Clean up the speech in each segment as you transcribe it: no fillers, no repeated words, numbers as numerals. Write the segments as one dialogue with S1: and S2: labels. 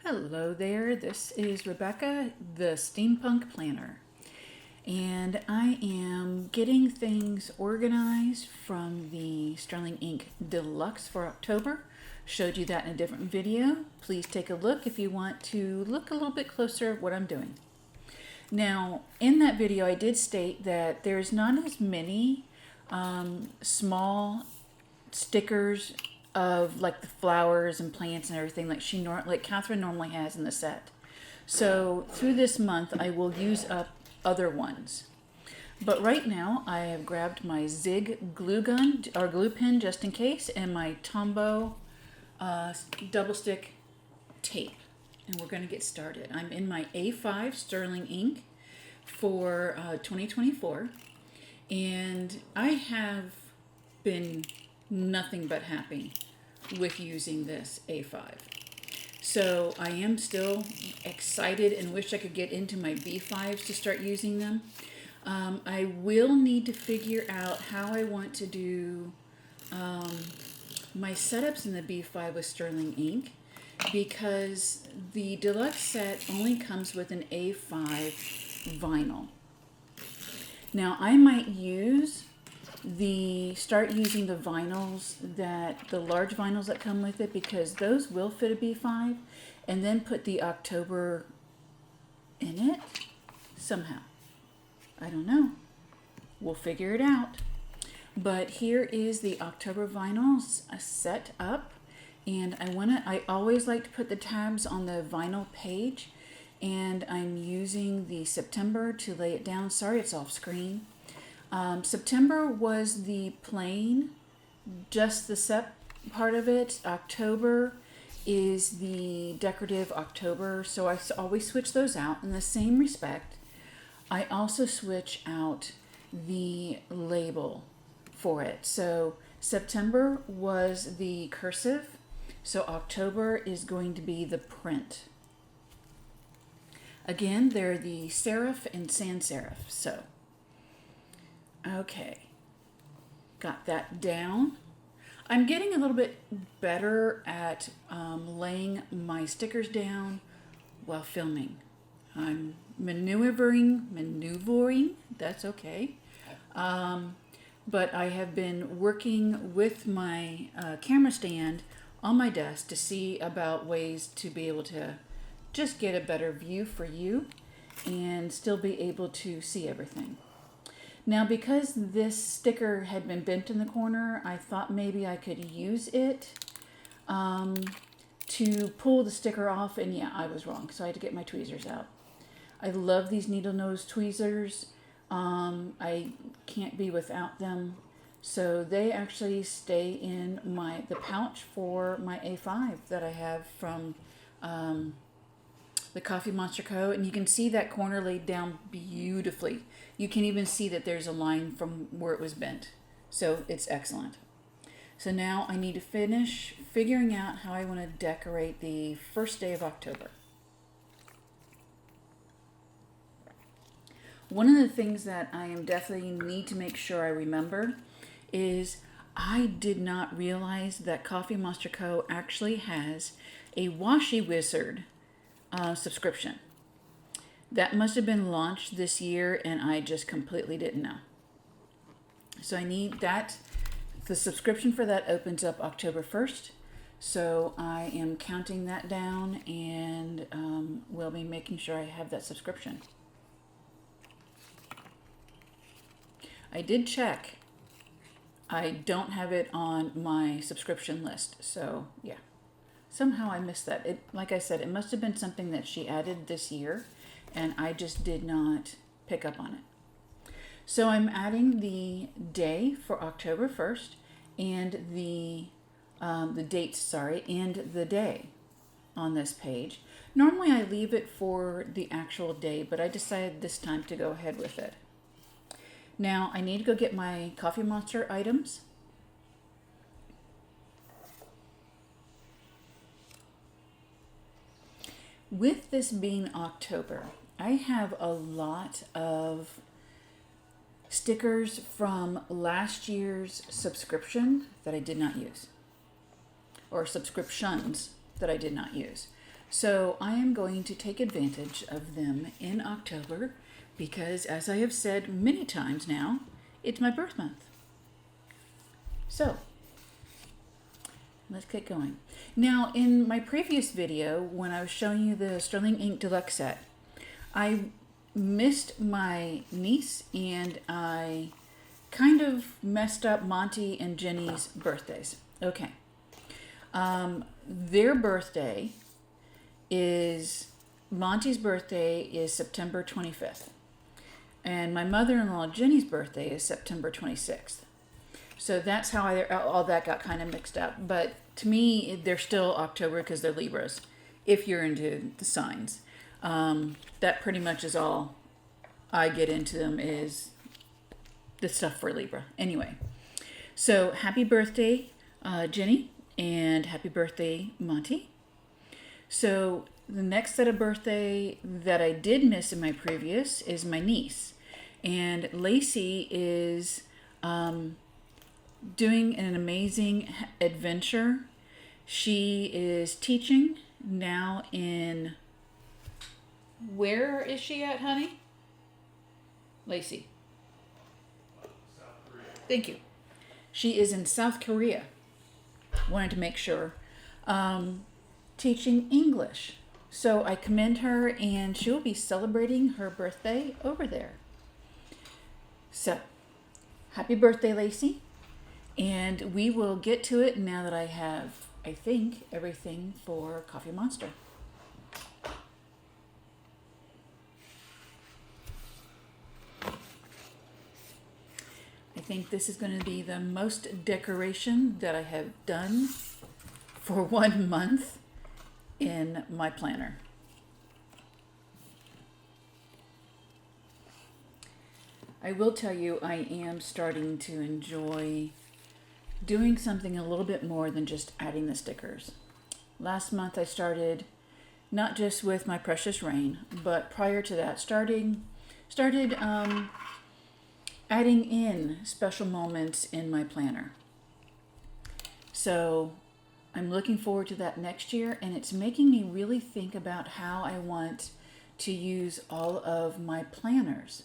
S1: Hello there, this is Rebecca, the Steampunk Planner, and I am getting things organized from the Sterling Ink Deluxe for October. Showed you that in a different video. Please take a look if you want to look a little bit closer at what I'm doing. Now, in that video I did state that there's not as many small stickers of like the flowers and plants and everything like Catherine normally has in the set. So through this month I will use up other ones. But right now I have grabbed my Zig glue gun or glue pen just in case, and my Tombow double stick tape, and we're going to get started. I'm in my A5 Sterling ink for 2024, and I have been nothing but happy with using this A5. So I am still excited and wish I could get into my B5s to start using them. I will need to figure out how I want to do my setups in the B5 with Sterling ink, because the deluxe set only comes with an A5 vinyl. Now I might start using the vinyls, the large vinyls that come with it, because those will fit a B5, and then put the October in it somehow. I don't know. We'll figure it out. But here is the October vinyls set up, and I always like to put the tabs on the vinyl page, and I'm using the September to lay it down. Sorry, it's off screen. September was the plain, just the set part of it. October is the decorative October, so I always switch those out. In the same respect, I also switch out the label for it. So September was the cursive, so October is going to be the print. Again, they're the serif and sans serif. So okay, got that down. I'm getting a little bit better at laying my stickers down while filming. I'm maneuvering, that's okay. But I have been working with my camera stand on my desk to see about ways to be able to just get a better view for you and still be able to see everything. Now, because this sticker had been bent in the corner, I thought maybe I could use it to pull the sticker off, and yeah, I was wrong, so I had to get my tweezers out. I love these needle nose tweezers. I can't be without them, so they actually stay in the pouch for my A5 that I have from the Coffee Monster Co. And you can see that corner laid down beautifully. You can even see that there's a line from where it was bent. So it's excellent. So now I need to finish figuring out how I want to decorate the first day of October. One of the things that I am definitely need to make sure I remember is I did not realize that Coffee Monster Co. actually has a Washi Wizard subscription. That must have been launched this year, and I just completely didn't know. So I need that. The subscription for that opens up October 1st. So I am counting that down, and will be making sure I have that subscription. I did check. I don't have it on my subscription list. So yeah, somehow I missed that. Like I said, it must have been something that she added this year, and I just did not pick up on it. So I'm adding the day for October 1st and the dates, and the day on this page. Normally I leave it for the actual day, but I decided this time to go ahead with it. Now I need to go get my Coffee Monster items. With this being October, I have a lot of stickers from last year's subscription that I did not use, or subscriptions that I did not use. So I am going to take advantage of them in October because, as I have said many times now, it's my birth month. So let's get going. Now, in my previous video, when I was showing you the Sterling Ink Deluxe set, I missed my niece and I kind of messed up Monty and Jenny's birthdays. Okay. Their birthday is, Monty's birthday is September 25th. And my mother-in-law Jenny's birthday is September 26th. So that's how all that got kind of mixed up. But to me, they're still October because they're Libras, if you're into the signs. That pretty much is all I get into them, is the stuff for Libra. Anyway, so happy birthday, Jenny, and happy birthday, Monty. So the next set of birthday that I did miss in my previous is my niece. And Lacey is doing an amazing adventure. She is teaching now in... Where is she at, honey? Lacey. South Korea. Thank you. She is in South Korea. Wanted to make sure. Teaching English. So I commend her, and she will be celebrating her birthday over there. So, happy birthday, Lacey. And we will get to it now that I have, I think, everything for Coffee Monster. I think this is going to be the most decoration that I have done for 1 month in my planner. I will tell you, I am starting to enjoy doing something a little bit more than just adding the stickers. Last month I started not just with my Precious Rain, but prior to that started adding in special moments in my planner. So I'm looking forward to that next year, and it's making me really think about how I want to use all of my planners.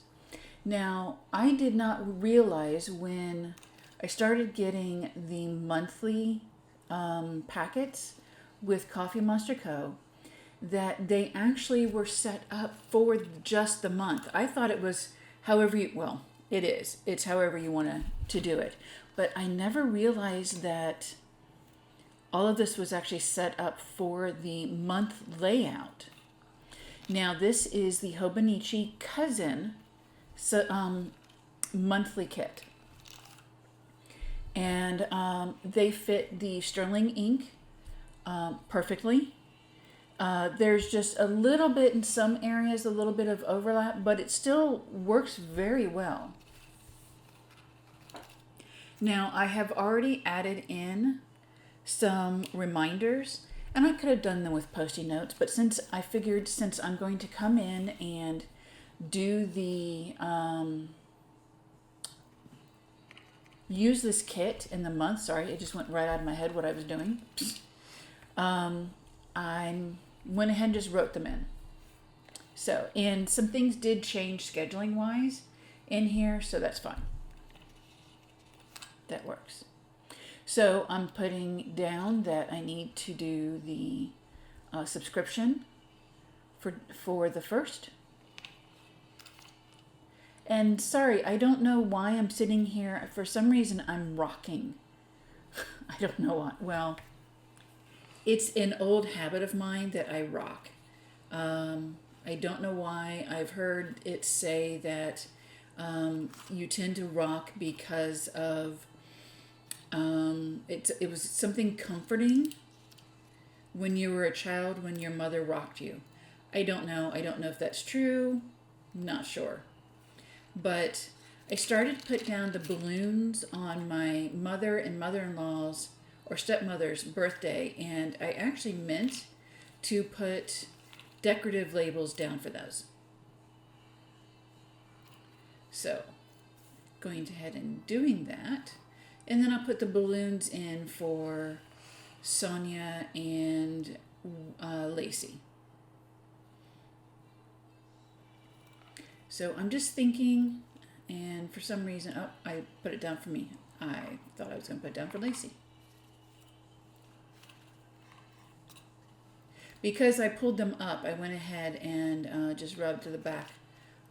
S1: Now, I did not realize when I started getting the monthly packets with Coffee Monster Co. that they actually were set up for just the month. I thought it was however you, well, it is. It's however you want to do it. But I never realized that all of this was actually set up for the month layout. Now, this is the Hobonichi Cousin monthly kit. And they fit the Sterling ink perfectly. There's just a little bit in some areas, a little bit of overlap, but it still works very well. Now, I have already added in some reminders, and I could have done them with Post-it notes, but since I figured, since I'm going to come in and do the use this kit in the month, sorry, it just went right out of my head what I was doing. I went ahead and just wrote them in. So, and some things did change scheduling wise in here, so that's fine. That works. So I'm putting down that I need to do the subscription for the first. And sorry, I don't know why I'm sitting here. For some reason, I'm rocking. I don't know why. Well, it's an old habit of mine that I rock. I don't know why. I've heard it say that you tend to rock because of it was something comforting when you were a child, when your mother rocked you. I don't know. I don't know if that's true. Not sure. But I started to put down the balloons on my mother and mother-in-law's or stepmother's birthday, and I actually meant to put decorative labels down for those. So, going ahead and doing that. And then I'll put the balloons in for Sonia and lacy. So I'm just thinking, and for some reason, oh, I put it down for me. I thought I was going to put it down for lacy. Because I pulled them up, I went ahead and just rubbed to the back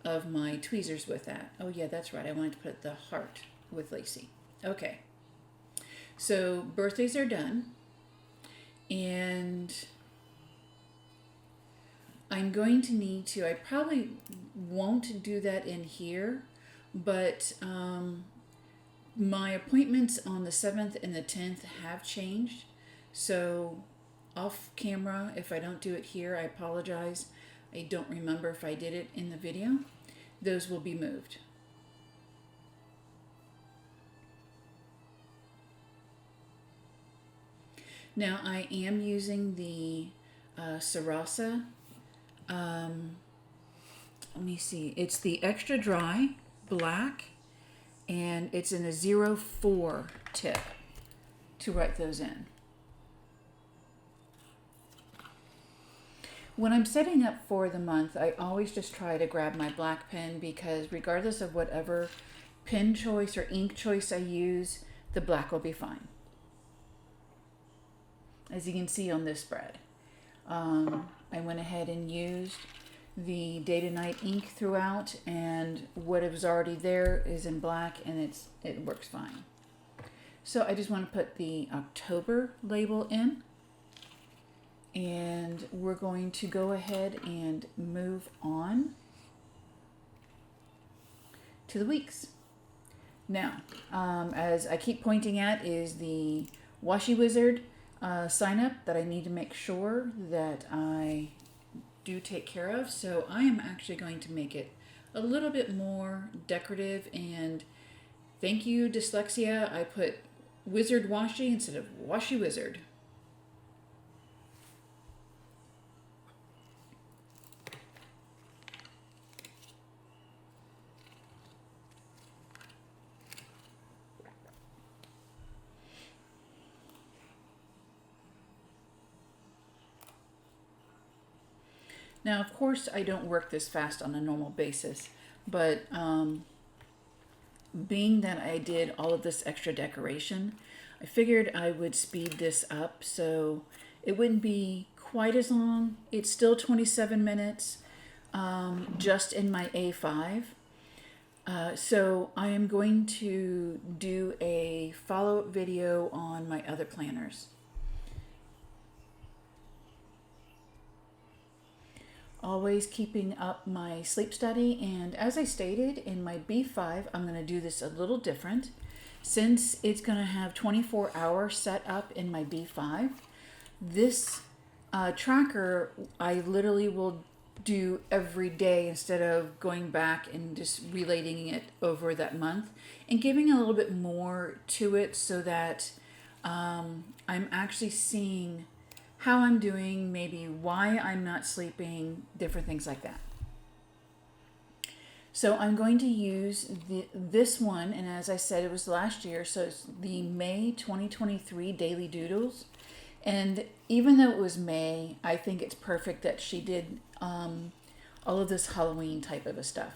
S1: of my tweezers with that. Oh yeah, that's right. I wanted to put the heart with lacy. Okay. So birthdays are done. And I'm going to need to, I probably won't do that in here, but my appointments on the 7th and the 10th have changed. So off camera, if I don't do it here, I apologize. I don't remember if I did it in the video. Those will be moved. Now I am using the Sarasa. Let me see. It's the extra dry black, and it's in a 04 tip to write those in. When I'm setting up for the month, I always just try to grab my black pen, because regardless of whatever pen choice or ink choice I use, the black will be fine. As you can see on this spread, I went ahead and used the day to night ink throughout, and what was already there is in black, and it works fine. So I just want to put the October label in. And we're going to go ahead and move on to the weeks. Now, as I keep pointing at, is the Washi Wizard sign up that I need to make sure that I do take care of. So I am actually going to make it a little bit more decorative. And thank you, dyslexia. I put Wizard Washi instead of Washi Wizard. Now, of course, I don't work this fast on a normal basis, but being that I did all of this extra decoration, I figured I would speed this up so it wouldn't be quite as long. It's still 27 minutes just in my A5. So I am going to do a follow-up video on my other planners. Always keeping up my sleep study, and as I stated in my B5, I'm going to do this a little different. Since it's going to have 24 hours set up in my B5, this tracker I literally will do every day instead of going back and just relating it over that month, and giving a little bit more to it so that I'm actually seeing how I'm doing, maybe why I'm not sleeping, different things like that. So I'm going to use this one, and as I said, it was last year, so it's the May 2023 Daily Doodles. And even though it was May, I think it's perfect that she did all of this Halloween type of a stuff.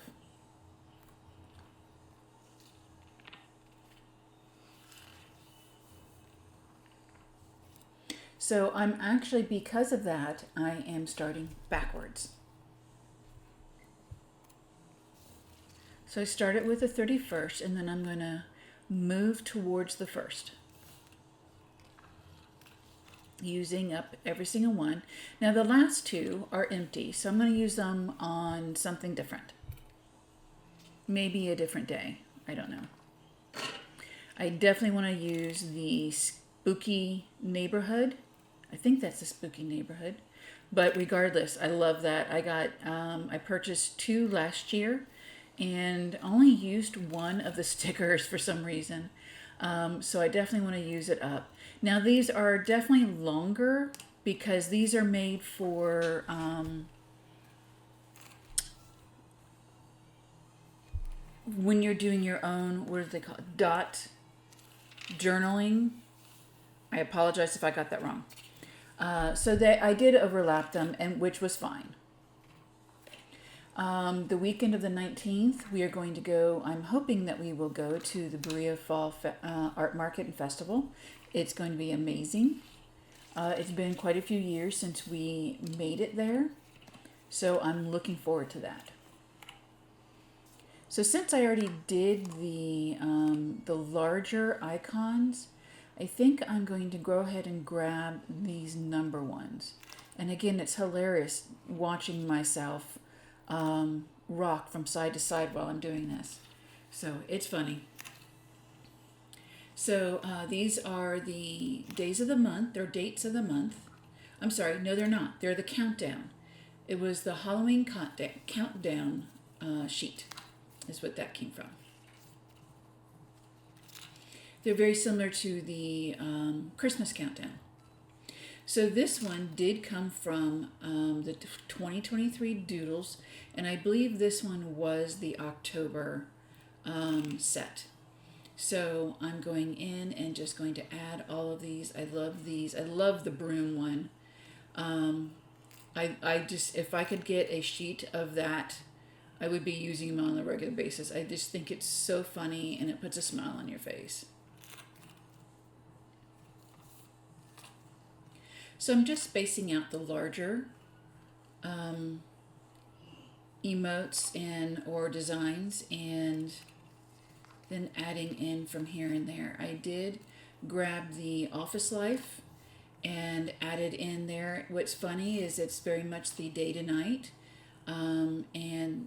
S1: So I'm actually, because of that, I am starting backwards. So I started with the 31st, and then I'm going to move towards the 1st, using up every single one. Now the last two are empty, so I'm going to use them on something different. Maybe a different day. I don't know. I definitely want to use the Spooky Neighborhood. I think that's the Spooky Neighborhood. But regardless, I love that. I purchased 2 last year and only used one of the stickers for some reason. So I definitely want to use it up. Now these are definitely longer because these are made for when you're doing your own, what do they call it? Dot journaling. I apologize if I got that wrong. So that I did overlap them, and which was fine. The weekend of the 19th, we are going to go, I'm hoping that we will go to the Berea Fall Art Market and Festival. It's going to be amazing. It's been quite a few years since we made it there, so I'm looking forward to that. So since I already did the larger icons, I think I'm going to go ahead and grab these number ones. And again, it's hilarious watching myself rock from side to side while I'm doing this. So it's funny. So these are the days of the month, or dates of the month. I'm sorry, no, they're not. They're the countdown. It was the Halloween countdown sheet, is what that came from. They're very similar to the Christmas countdown. So this one did come from the 2023 Doodles, and I believe this one was the October set. So I'm going in and just going to add all of these. I love these. I love the broom one. I just, if I could get a sheet of that, I would be using them on a regular basis. I just think it's so funny, and it puts a smile on your face. So I'm just spacing out the larger emotes and or designs, and then adding in from here and there. I did grab the Office Life and added in there. What's funny is it's very much the day to night, and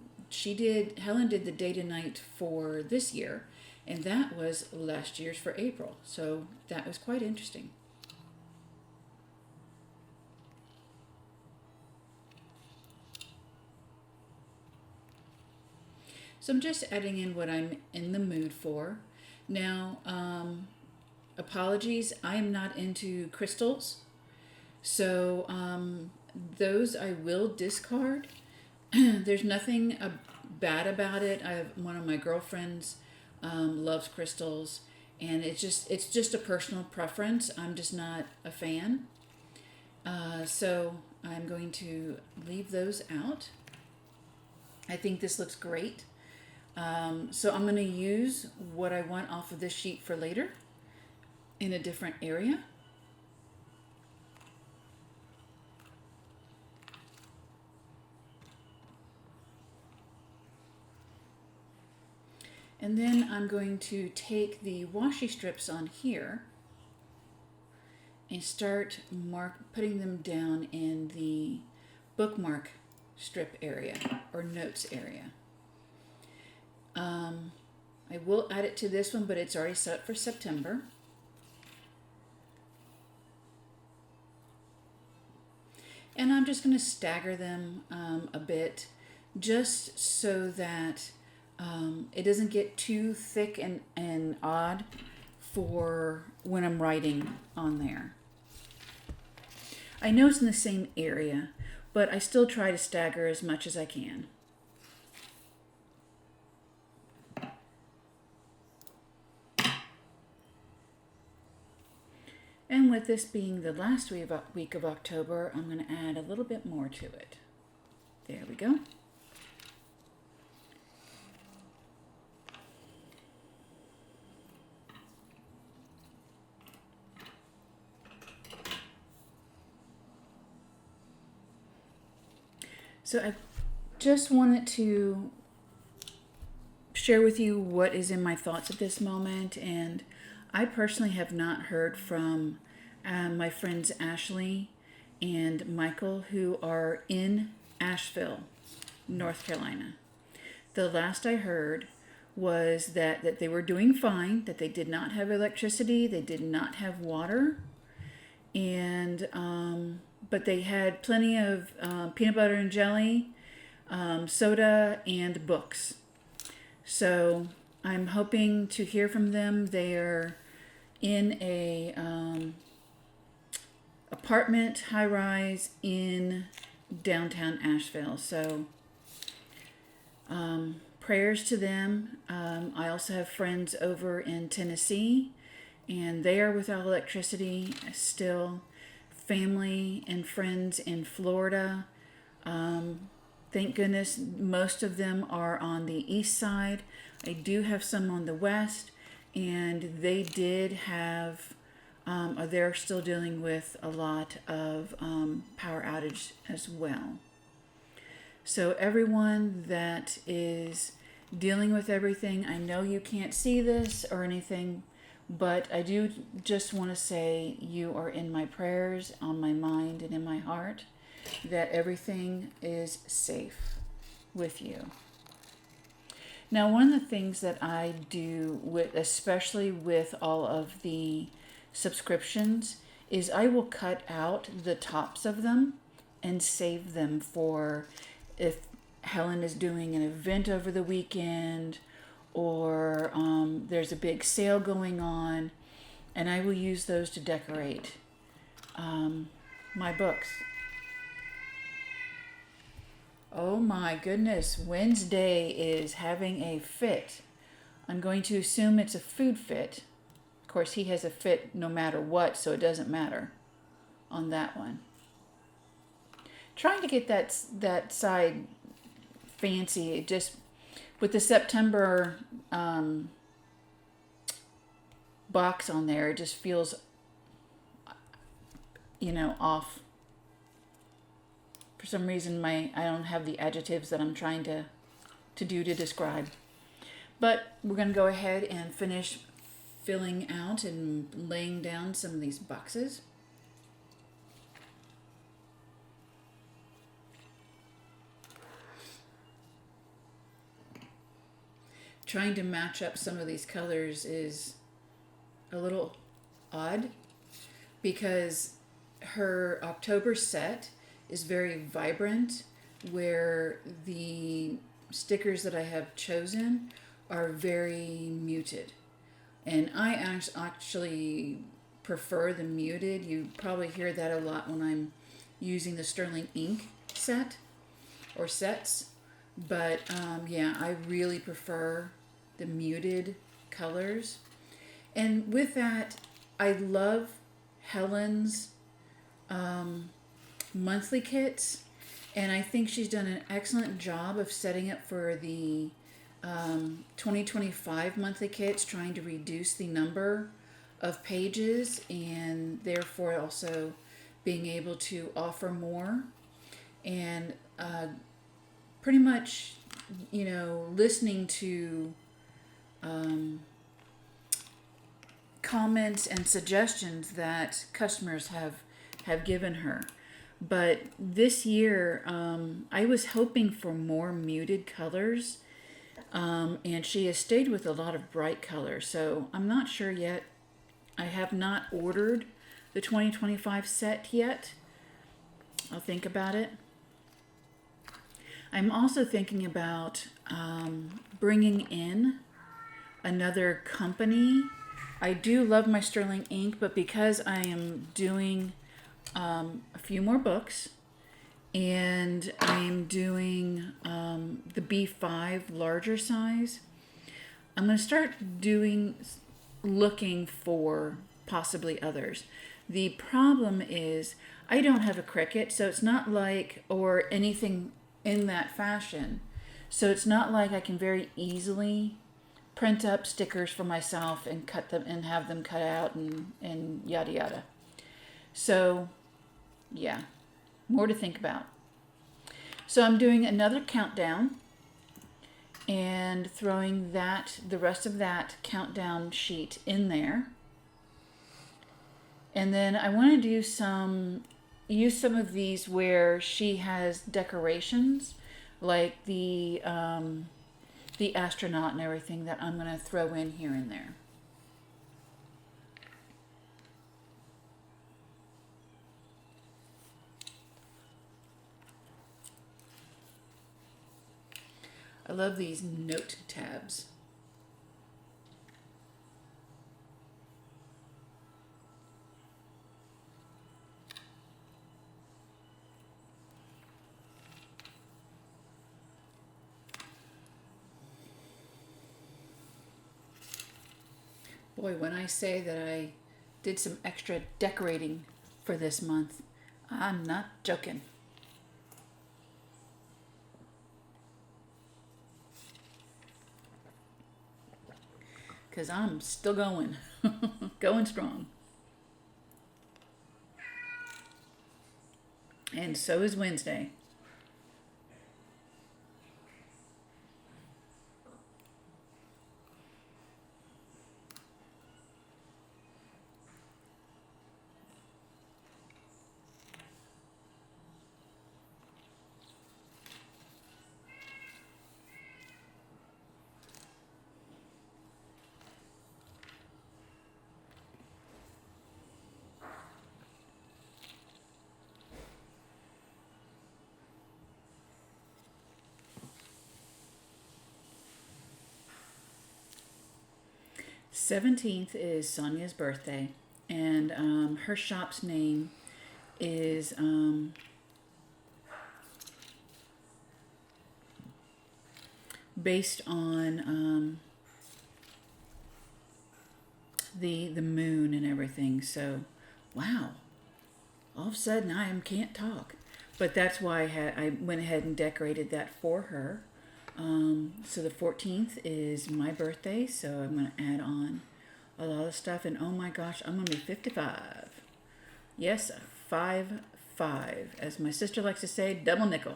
S1: Helen did the day to night for this year, and that was last year's for April. So that was quite interesting. So I'm just adding in what I'm in the mood for. Now, apologies, I am not into crystals. So those I will discard. There's nothing bad about it. One of my girlfriends loves crystals, and it's just a personal preference. I'm just not a fan. So I'm going to leave those out. I think this looks great. So I'm going to use what I want off of this sheet for later in a different area. And then I'm going to take the washi strips on here and start putting them down in the bookmark strip area or notes area. I will add it to this one, but it's already set up for September. And I'm just going to stagger them a bit, just so that it doesn't get too thick and odd for when I'm writing on there. I know it's in the same area, but I still try to stagger as much as I can. And with this being the last week of October, I'm going to add a little bit more to it. There we go. So I just wanted to share with you what is in my thoughts at this moment, and I personally have not heard from my friends Ashley and Michael, who are in Asheville, North Carolina. The last I heard was that they were doing fine, that they did not have electricity, they did not have water, and but they had plenty of peanut butter and jelly, soda, and books. So I'm hoping to hear from them. They're in a apartment high-rise in downtown Asheville. So prayers to them. I also have friends over in Tennessee, and they are without electricity still. family and friends in Florida. Thank goodness most of them are on the east side. I do have some on the west, and they did have, or they're still dealing with a lot of power outage as well. So everyone that is dealing with everything, I know you can't see this or anything, but I do just want to say you are in my prayers, on my mind, and in my heart, that everything is safe with you. Now, one of the things that I do, especially with all of the subscriptions, is I will cut out the tops of them and save them for if Helen is doing an event over the weekend, or there's a big sale going on, and I will use those to decorate my books. Oh my goodness, Wednesday is having a fit. I'm going to assume it's a food fit. Of course, he has a fit no matter what, so it doesn't matter on that one. Trying to get that side fancy. It just, with the September box on there, it just feels, off. For some reason, I don't have the adjectives that I'm trying to describe. But we're going to go ahead and finish filling out and laying down some of these boxes. Trying to match up some of these colors is a little odd because her October set is very vibrant, where the stickers that I have chosen are very muted. And I actually prefer the muted. You probably hear that a lot when I'm using the sterling ink set or sets. But I really prefer the muted colors. And with that, I love Helen's monthly kits, and I think she's done an excellent job of setting up for the 2025 monthly kits, trying to reduce the number of pages and therefore also being able to offer more, and pretty much listening to comments and suggestions that customers have given her. But this year, I was hoping for more muted colors, and she has stayed with a lot of bright colors. So I'm not sure yet. I have not ordered the 2025 set yet. I'll think about it. I'm also thinking about bringing in another company. I do love my sterling ink, but because I am doing a few more books, and I'm doing the B5 larger size, I'm going to start looking for possibly others. The problem is I don't have a Cricut, so it's not like, or anything in that fashion, so it's not like I can very easily print up stickers for myself and cut them and have them cut out and yada yada. So yeah, more to think about. So I'm doing another countdown and throwing the rest of that countdown sheet in there. And then I want to use some of these where she has decorations, like the astronaut and everything, that I'm going to throw in here and there. I love these note tabs. Boy, when I say that I did some extra decorating for this month. I'm not joking. Because I'm still going. Going strong. And so is Wednesday. Seventeenth is Sonia's birthday, and her shop's name is based on the moon and everything. So, wow! All of a sudden, can't talk, but that's why I went ahead and decorated that for her. So the 14th is my birthday, so I'm going to add on a lot of stuff. And oh my gosh, I'm going to be 55. Yes, 5-5. As my sister likes to say, double nickel.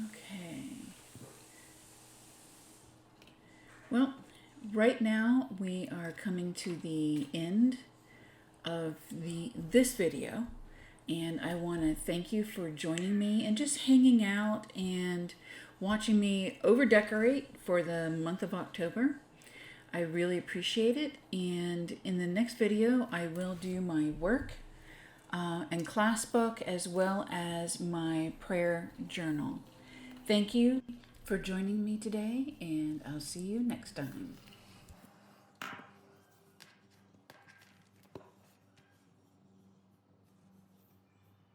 S1: Okay. Well, right now we are coming to the end of this video, and I want to thank you for joining me and just hanging out and watching me over decorate for the month of October. I really appreciate it, and in the next video I will do my work and class book as well as my prayer journal. Thank you for joining me today, and I'll see you next time.